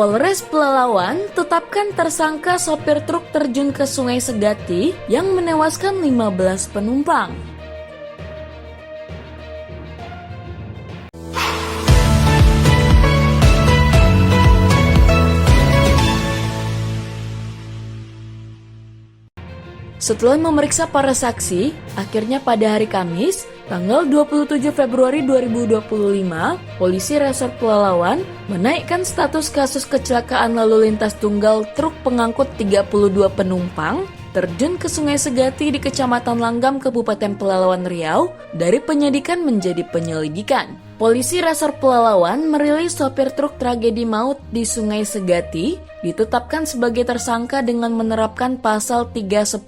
Polres Pelalawan tetapkan tersangka sopir truk terjun ke Sungai Segati yang menewaskan 15 penumpang. Setelah memeriksa para saksi, akhirnya pada hari Kamis, tanggal 27 Februari 2025, Polisi Resort Pelalawan menaikkan status kasus kecelakaan lalu lintas tunggal truk pengangkut 32 penumpang terjun ke Sungai Segati di Kecamatan Langgam, Kabupaten Pelalawan Riau dari penyidikan menjadi penyelidikan. Polisi Resort Pelalawan merilis sopir truk tragedi maut di Sungai Segati ditetapkan sebagai tersangka dengan menerapkan pasal 310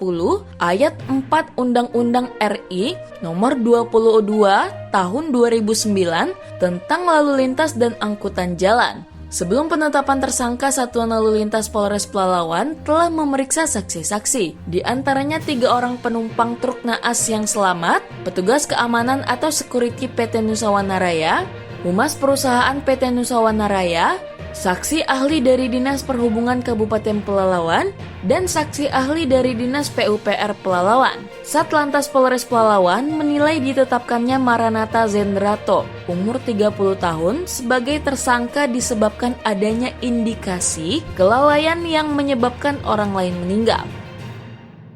ayat 4 Undang-Undang RI nomor 22 tahun 2009 tentang lalu lintas dan angkutan jalan. Sebelum penetapan tersangka, Satuan Lalu Lintas Polres Pelalawan telah memeriksa saksi-saksi. Di antaranya 3 orang penumpang truk naas yang selamat, petugas keamanan atau security PT Nusawana Raya, humas perusahaan PT Nusawana Raya, saksi ahli dari Dinas Perhubungan Kabupaten Pelalawan, dan saksi ahli dari Dinas PUPR Pelalawan. Satlantas Polres Pelalawan menilai ditetapkannya Maranatha Zendrato, umur 30 tahun, sebagai tersangka disebabkan adanya indikasi kelalaian yang menyebabkan orang lain meninggal.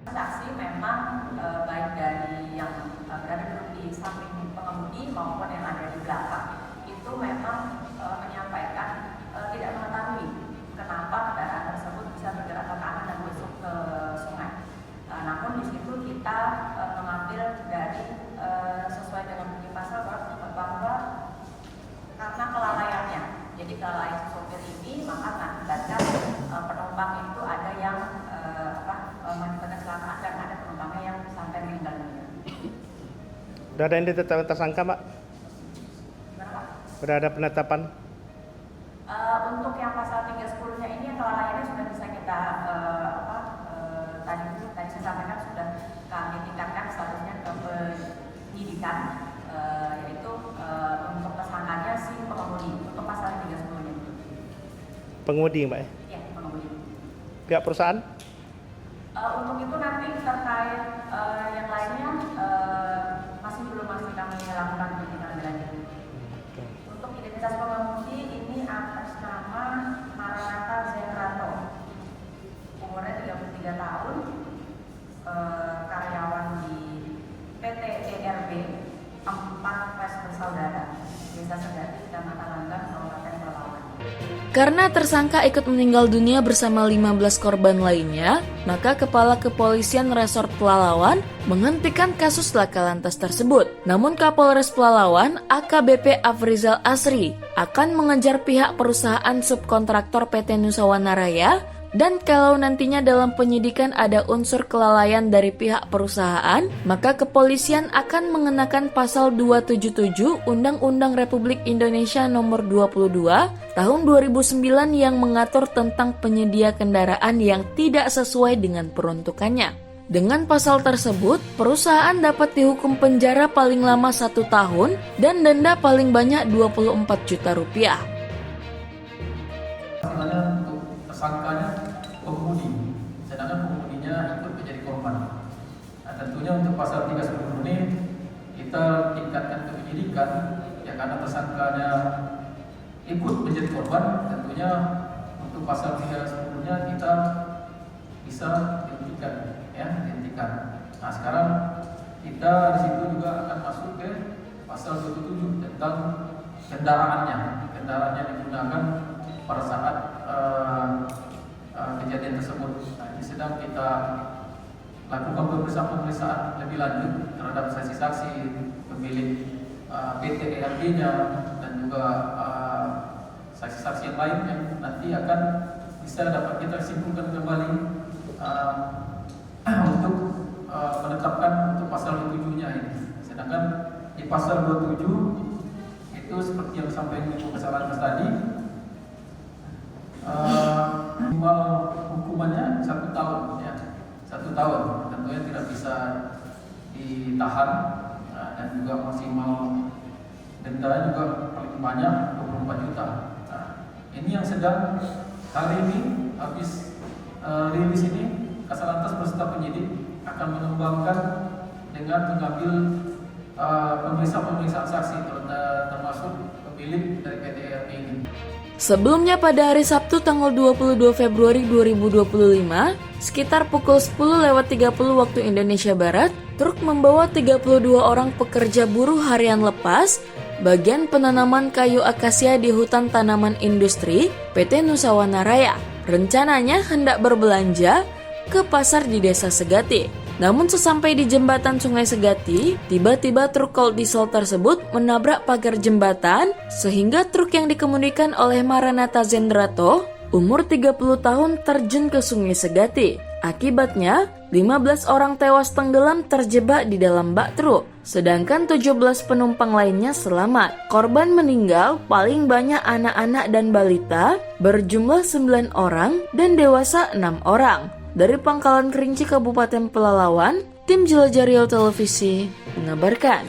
Saksi memang baik dari yang berada di samping pengemudi maupun yang ada di belakang itu memang menyampaikan tidak mengetahui kenapa kendaraan tersebut bisa bergerak ke kanan dan masuk ke sungai. Namun di situ kita mengambil dari sesuai dengan bukti pasal bahwa karena kelalaiannya, jadi kelalaian sopir ini maka mengakibatkan penumpang itu ada yang mengakibatkan kecelakaan dan ada penumpangnya yang sampai meninggal dunia. Sudah ada yang ditetapkan tersangka, Mbak? Berapa? Sudah ada penetapan? Untuk yang pasal 310-nya ini kelalaiannya sudah bisa kita tadi saya sampaikan sudah kami tingkatkan statusnya ke penyidikan, yaitu untuk tersangkanya si pengemudi untuk pasal 310-nya. Pengemudi, Mbak? Iya, pengemudi. Pihak perusahaan? Untuk itu nanti terkait yang lainnya masih kami lakukan penyidikan lebih lanjut. Untuk identitas pengemudi ini atas nama Maranatha Zendrato, umurnya 33 tahun, karyawan di PT ERB 4 Pes Bersaudara, Desa Segati, Kecamatan Langgam, Kabupaten Pelalawan. Karena tersangka ikut meninggal dunia bersama 15 korban lainnya, maka Kepala Kepolisian Resort Pelalawan menghentikan kasus laka lantas tersebut. Namun Kapolres Pelalawan AKBP Afrizal Asri akan mengejar pihak perusahaan subkontraktor PT Nusawana Raya, dan kalau nantinya dalam penyidikan ada unsur kelalaian dari pihak perusahaan, maka kepolisian akan mengenakan pasal 277 Undang-Undang Republik Indonesia nomor 22 tahun 2009 yang mengatur tentang penyedia kendaraan yang tidak sesuai dengan peruntukannya. Dengan pasal tersebut, perusahaan dapat dihukum penjara paling lama 1 tahun dan denda paling banyak 24 juta rupiah. Untuk tersangkanya pengemudi, sedangkan pengemudinya ikut menjadi korban. Nah, tentunya untuk pasal 310 ini kita tingkatkan ke penyidikan, ya karena tersangkanya ikut menjadi korban, tentunya untuk pasal 310-nya kita bisa dihentikan. Nah, sekarang kita di situ juga akan masuk ke pasal 27 tentang kendaraan yang digunakan pada saat kejadian tersebut. Nah, ini sedang kita lakukan pemeriksaan lebih lanjut terhadap saksi-saksi pemilik PT ERB-nya dan juga saksi-saksi yang lain yang nanti akan bisa dapat kita simpulkan kembali untuk menetapkan untuk pasal 27-nya ini. Sedangkan di pasal 27 itu seperti yang disampaikan Ibu Kesalahan tadi, minimal hukumannya 1 tahun, ya 1 tahun. Tentunya tidak bisa ditahan, dan juga maksimal denda juga paling banyak 24 juta. Nah, Ini yang sedang hari ini habis rilis ini, Kasat Lantas beserta penyidik akan mengembangkan dengan mengambil pemeriksaan saksi termasuk pemilik dari PT RP ini. Sebelumnya pada hari Sabtu tanggal 22 Februari 2025, sekitar pukul 10.30 waktu Indonesia Barat, truk membawa 32 orang pekerja buruh harian lepas bagian penanaman kayu akasia di hutan tanaman industri PT Nusawana Raya. Rencananya hendak berbelanja ke pasar di Desa Segati. Namun sesampai di jembatan Sungai Segati, tiba-tiba truk cold diesel tersebut menabrak pagar jembatan sehingga truk yang dikemudikan oleh Maranatha Zendrato, umur 30 tahun terjun ke Sungai Segati. Akibatnya, 15 orang tewas tenggelam terjebak di dalam bak truk, sedangkan 17 penumpang lainnya selamat. Korban meninggal paling banyak anak-anak dan balita berjumlah 9 orang dan dewasa 6 orang. Dari Pangkalan Kerinci Kabupaten Pelalawan, tim Jelajah Riau Televisi mengabarkan.